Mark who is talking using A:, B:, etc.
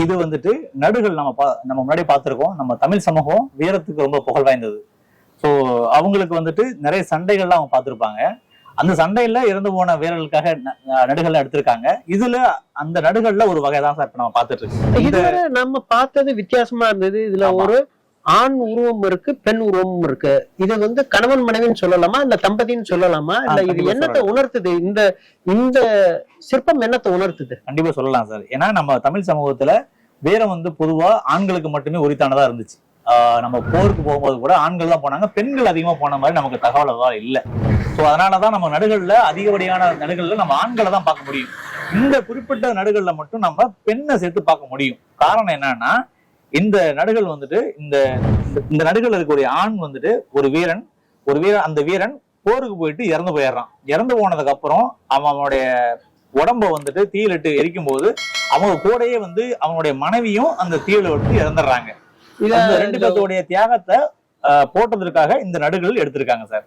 A: இது வந்துட்டு நடுகள் நம்ம முன்னாடி பார்த்திருக்கோம். நம்ம தமிழ் சமூகம் வீரத்துக்கு ரொம்ப புகழ் வாய்ந்தது. ஸோ அவங்களுக்கு வந்துட்டு நிறைய சண்டைகள்லாம் அவங்க பார்த்திருப்பாங்க. அந்த சண்டையில இறந்து போன வீரர்களுக்காக நடுகள்ல எடுத்திருக்காங்க. இதுல அந்த நடுகள்ல ஒரு வகைதான் சார் இப்ப நம்ம பார்த்துட்டு இருக்கோம்.
B: இதுவரை நம்ம பார்த்தது வித்தியாசமா இருந்தது. இதுல ஒரு ஆண் உருவம் இருக்கு, பெண் உருவமும் இருக்கு. இது வந்து கணவன் மனைவின்னு சொல்லலாமா, இல்ல தம்பதின்னு சொல்லலாமா, இல்ல இது என்னத்தை உணர்த்துது? இந்த இந்த சிற்பம் என்னத்தை உணர்த்துது?
A: கண்டிப்பா சொல்லலாம் சார். ஏன்னா நம்ம தமிழ் சமூகத்துல வீரம் வந்து பொதுவா ஆண்களுக்கு மட்டுமே உரித்தானதா இருந்துச்சு. நம்ம போருக்கு போகும்போது கூட ஆண்கள் தான் போனாங்க, பெண்கள் அதிகமா போன மாதிரி நமக்கு தகவல் இல்லை. ஸோ அதனாலதான் நம்ம நடுகள்ல அதிகப்படியான நடுகள்ல நம்ம ஆண்களை தான் பார்க்க முடியும். இந்த குறிப்பிட்ட நடுகள்ல மட்டும் நம்ம பெண்ணை சேர்த்து பார்க்க முடியும். காரணம் என்னன்னா, இந்த நடுகள் வந்துட்டு இந்த நடுகள் இருக்கக்கூடிய ஆண் வந்துட்டு ஒரு வீரன் அந்த வீரன் போருக்கு போயிட்டு இறந்து போயிடுறான். இறந்து போனதுக்கு அப்புறம் அவனுடைய உடம்ப வந்துட்டு தீயிலிட்டு எரிக்கும் போது அவங்க கூடயே வந்து அவனுடைய மனைவியும் அந்த தீயில விட்டு இறந்துடுறாங்க. இந்த ரெண்டு பேர்த்தோடைய தியாகத்தை போட்டதற்காக இந்த நடுகள் எடுத்திருக்காங்க சார்.